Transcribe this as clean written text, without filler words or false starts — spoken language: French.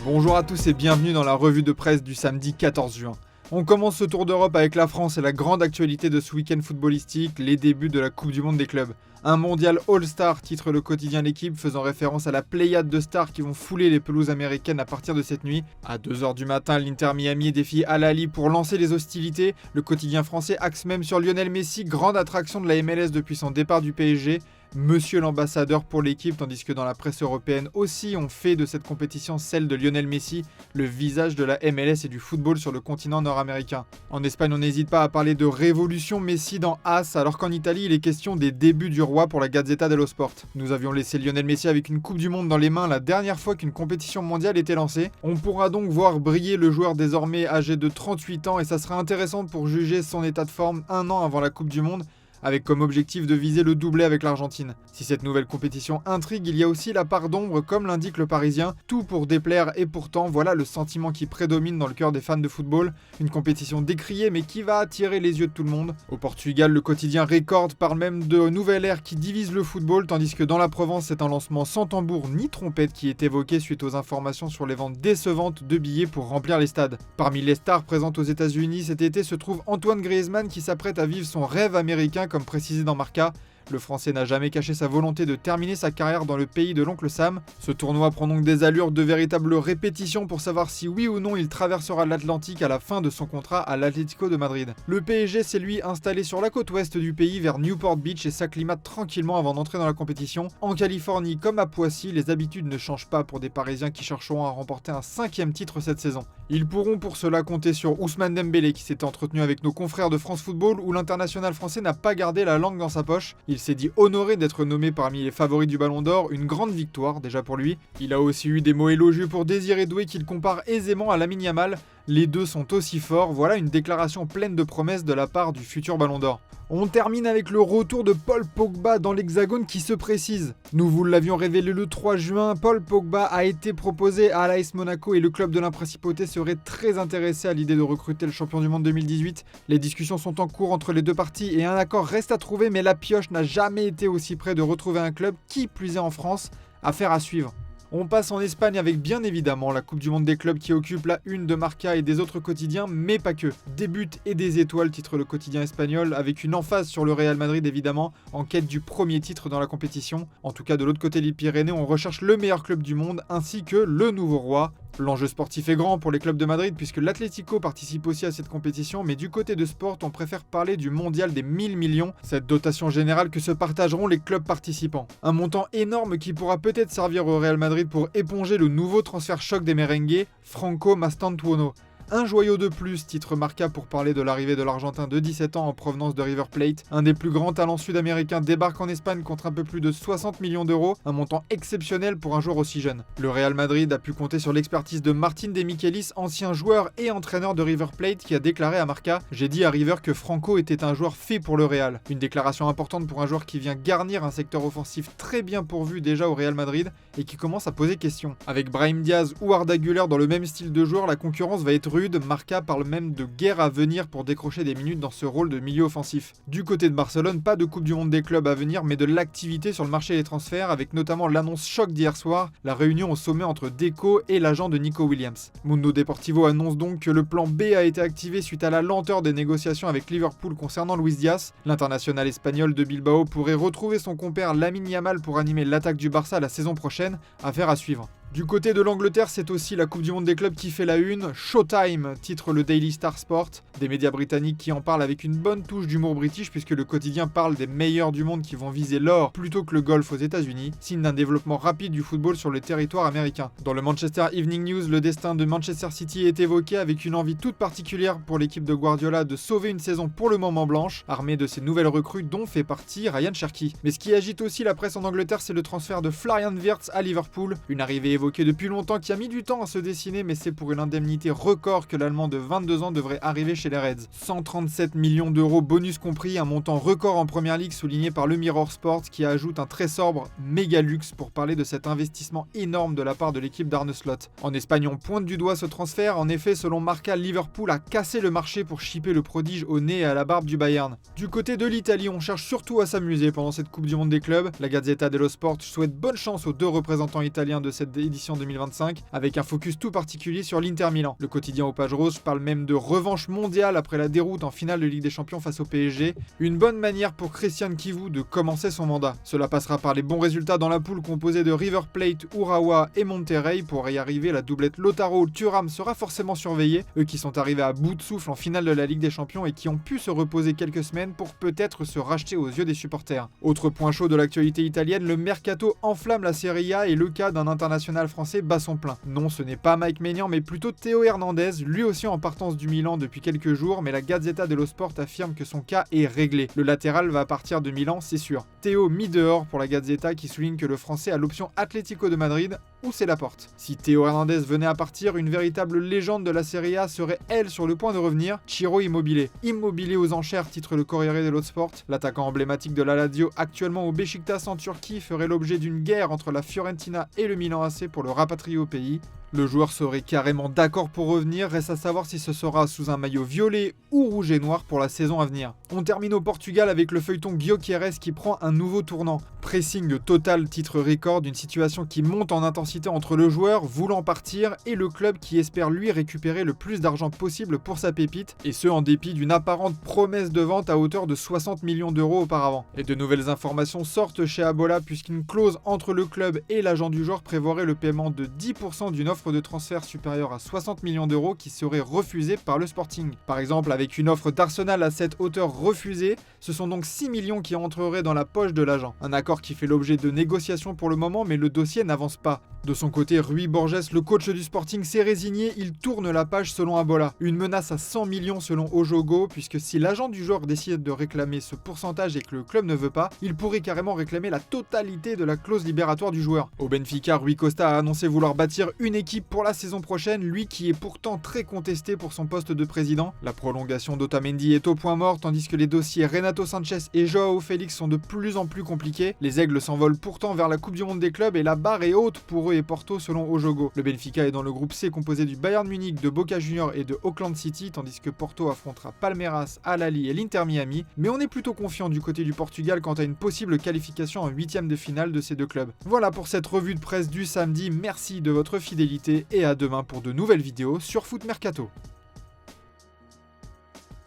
Bonjour à tous et bienvenue dans la revue de presse du samedi 14 juin. On commence ce tour d'Europe avec la France et la grande actualité de ce week-end footballistique, les débuts de la Coupe du Monde des clubs. Un mondial All-Star, titre le quotidien L'Équipe, faisant référence à la pléiade de stars qui vont fouler les pelouses américaines à partir de cette nuit. À 2h du matin, l'Inter Miami défie Al Ahly pour lancer les hostilités. Le quotidien français axe même sur Lionel Messi, grande attraction de la MLS depuis son départ du PSG. Monsieur l'ambassadeur pour l'équipe, tandis que dans la presse européenne aussi on fait de cette compétition celle de Lionel Messi, le visage de la MLS et du football sur le continent nord-américain. En Espagne, on n'hésite pas à parler de révolution Messi dans AS, alors qu'en Italie, il est question des débuts du roi pour la Gazzetta dello Sport. Nous avions laissé Lionel Messi avec une Coupe du Monde dans les mains la dernière fois qu'une compétition mondiale était lancée. On pourra donc voir briller le joueur désormais âgé de 38 ans et ça sera intéressant pour juger son état de forme un an avant la Coupe du Monde, avec comme objectif de viser le doublé avec l'Argentine. Si cette nouvelle compétition intrigue, il y a aussi la part d'ombre, comme l'indique le Parisien, tout pour déplaire et pourtant voilà le sentiment qui prédomine dans le cœur des fans de football, une compétition décriée mais qui va attirer les yeux de tout le monde. Au Portugal, le quotidien Record parle même de nouvelle ère qui divise le football, tandis que dans la Provence, c'est un lancement sans tambour ni trompette qui est évoqué suite aux informations sur les ventes décevantes de billets pour remplir les stades. Parmi les stars présentes aux États-Unis cet été se trouve Antoine Griezmann qui s'apprête à vivre son rêve américain comme précisé dans Marca. Le Français n'a jamais caché sa volonté de terminer sa carrière dans le pays de l'oncle Sam. Ce tournoi prend donc des allures de véritable répétition pour savoir si oui ou non il traversera l'Atlantique à la fin de son contrat à l'Atlético de Madrid. Le PSG s'est lui installé sur la côte ouest du pays vers Newport Beach et s'acclimate tranquillement avant d'entrer dans la compétition. En Californie comme à Poissy, les habitudes ne changent pas pour des Parisiens qui chercheront à remporter un 5e titre cette saison. Ils pourront pour cela compter sur Ousmane Dembélé qui s'est entretenu avec nos confrères de France Football où l'international français n'a pas gardé la langue dans sa poche. Il s'est dit honoré d'être nommé parmi les favoris du Ballon d'Or, une grande victoire déjà pour lui. Il a aussi eu des mots élogieux pour Désiré Doué qu'il compare aisément à Lamine Yamal. Les deux sont aussi forts, voilà une déclaration pleine de promesses de la part du futur Ballon d'Or. On termine avec le retour de Paul Pogba dans l'Hexagone qui se précise. Nous vous l'avions révélé le 3 juin, Paul Pogba a été proposé à l'AS Monaco et le club de la Principauté serait très intéressé à l'idée de recruter le champion du monde 2018. Les discussions sont en cours entre les deux parties et un accord reste à trouver, mais la pioche n'a jamais été aussi près de retrouver un club, qui plus est en France, affaire à suivre. On passe en Espagne avec bien évidemment la Coupe du Monde des clubs qui occupe la une de Marca et des autres quotidiens, mais pas que. Des buts et des étoiles, titre le quotidien espagnol, avec une emphase sur le Real Madrid évidemment, en quête du premier titre dans la compétition. En tout cas de l'autre côté des Pyrénées, on recherche le meilleur club du monde ainsi que le nouveau roi. L'enjeu sportif est grand pour les clubs de Madrid puisque l'Atlético participe aussi à cette compétition, mais du côté de sport, on préfère parler du mondial des 1000 millions, cette dotation générale que se partageront les clubs participants. Un montant énorme qui pourra peut-être servir au Real Madrid pour éponger le nouveau transfert choc des merengues, Franco Mastantuono. Un joyau de plus, titre Marca pour parler de l'arrivée de l'Argentin de 17 ans en provenance de River Plate. Un des plus grands talents sud-américains débarque en Espagne contre un peu plus de 60 millions d'euros, un montant exceptionnel pour un joueur aussi jeune. Le Real Madrid a pu compter sur l'expertise de Martín de Michelis, ancien joueur et entraîneur de River Plate, qui a déclaré à Marca « J'ai dit à River que Franco était un joueur fait pour le Real ». Une déclaration importante pour un joueur qui vient garnir un secteur offensif très bien pourvu déjà au Real Madrid et qui commence à poser question. Avec Brahim Diaz ou Arda Güler dans le même style de joueur, la concurrence va être rude. Marca parle même de guerre à venir pour décrocher des minutes dans ce rôle de milieu offensif. Du côté de Barcelone, pas de Coupe du Monde des clubs à venir, mais de l'activité sur le marché des transferts, avec notamment l'annonce choc d'hier soir, la réunion au sommet entre Deco et l'agent de Nico Williams. Mundo Deportivo annonce donc que le plan B a été activé suite à la lenteur des négociations avec Liverpool concernant Luis Diaz. L'international espagnol de Bilbao pourrait retrouver son compère Lamine Yamal pour animer l'attaque du Barça la saison prochaine, affaire à suivre. Du côté de l'Angleterre, c'est aussi la Coupe du Monde des clubs qui fait la une. Showtime, titre le Daily Star Sport. Des médias britanniques qui en parlent avec une bonne touche d'humour british puisque le quotidien parle des meilleurs du monde qui vont viser l'or plutôt que le golf aux États-Unis, signe d'un développement rapide du football sur le territoire américain. Dans le Manchester Evening News, le destin de Manchester City est évoqué avec une envie toute particulière pour l'équipe de Guardiola de sauver une saison pour le moment blanche, armée de ses nouvelles recrues dont fait partie Ryan Cherki. Mais ce qui agite aussi la presse en Angleterre, c'est le transfert de Florian Wirtz à Liverpool, une arrivée évoquée depuis longtemps qui a mis du temps à se dessiner, mais c'est pour une indemnité record que l'Allemand de 22 ans devrait arriver chez les Reds. 137 millions d'euros bonus compris, un montant record en Première Ligue souligné par le Mirror Sport qui ajoute un très sobre méga luxe pour parler de cet investissement énorme de la part de l'équipe d'Arne Slot. En Espagne, on pointe du doigt ce transfert. En effet, selon Marca, Liverpool a cassé le marché pour shipper le prodige au nez et à la barbe du Bayern. Du côté de l'Italie, on cherche surtout à s'amuser pendant cette Coupe du Monde des clubs. La Gazzetta dello Sport souhaite bonne chance aux deux représentants italiens de cette édition édition 2025, avec un focus tout particulier sur l'Inter Milan. Le quotidien aux pages roses parle même de revanche mondiale après la déroute en finale de Ligue des Champions face au PSG, une bonne manière pour Christian Kivu de commencer son mandat. Cela passera par les bons résultats dans la poule composée de River Plate, Urawa et Monterrey. Pour y arriver, la doublette Lautaro-Thuram sera forcément surveillée, eux qui sont arrivés à bout de souffle en finale de la Ligue des Champions et qui ont pu se reposer quelques semaines pour peut-être se racheter aux yeux des supporters. Autre point chaud de l'actualité italienne, le mercato enflamme la Serie A et le cas d'un international français bat son plein. Non, ce n'est pas Mike Maignan mais plutôt Théo Hernandez, lui aussi en partance du Milan depuis quelques jours, mais la Gazzetta dello Sport affirme que son cas est réglé. Le latéral va partir de Milan, c'est sûr. Théo mis dehors pour la Gazzetta qui souligne que le français a l'option Atlético de Madrid ou c'est la porte. Si Théo Hernandez venait à partir, une véritable légende de la Serie A serait elle sur le point de revenir, Ciro Immobile. Immobile aux enchères, titre le Corriere dello Sport. L'attaquant emblématique de la Lazio, actuellement au Beşiktaş en Turquie, ferait l'objet d'une guerre entre la Fiorentina et le Milan AC pour le rapatrier au pays. Le joueur serait carrément d'accord pour revenir, reste à savoir si ce sera sous un maillot violet ou rouge et noir pour la saison à venir. On termine au Portugal avec le feuilleton Gyökeres qui prend un nouveau tournant. Pressing total, titre record, d'une situation qui monte en intensité entre le joueur voulant partir et le club qui espère lui récupérer le plus d'argent possible pour sa pépite, et ce en dépit d'une apparente promesse de vente à hauteur de 60 millions d'euros auparavant. Et de nouvelles informations sortent chez Abola puisqu'une clause entre le club et l'agent du joueur prévoirait le paiement de 10% d'une offre de transfert supérieure à 60 millions d'euros qui serait refusée par le Sporting. Par exemple, avec une offre d'Arsenal à cette hauteur refusée, ce sont donc 6 millions qui entreraient dans la poche de l'agent. Un accord qui fait l'objet de négociations pour le moment, mais le dossier n'avance pas. De son côté, Rui Borges, le coach du Sporting, s'est résigné, il tourne la page selon Abola. Une menace à 100 millions selon Ojogo, puisque si l'agent du joueur décide de réclamer ce pourcentage et que le club ne veut pas, il pourrait carrément réclamer la totalité de la clause libératoire du joueur. Au Benfica, Rui Costa a annoncé vouloir bâtir une équipe pour la saison prochaine, lui qui est pourtant très contesté pour son poste de président. La prolongation d'Otamendi est au point mort, tandis que les dossiers Renato Sanchez et Joao Félix sont de plus en plus compliqués. Les Aigles s'envolent pourtant vers la Coupe du Monde des clubs et la barre est haute pour eux et Porto selon Ojogo. Le Benfica est dans le groupe C composé du Bayern Munich, de Boca Juniors et de Auckland City, tandis que Porto affrontera Palmeiras, Al Ahly et l'Inter Miami, mais on est plutôt confiant du côté du Portugal quant à une possible qualification en huitième de finale de ces deux clubs. Voilà pour cette revue de presse du samedi, merci de votre fidélité et à demain pour de nouvelles vidéos sur Foot Mercato.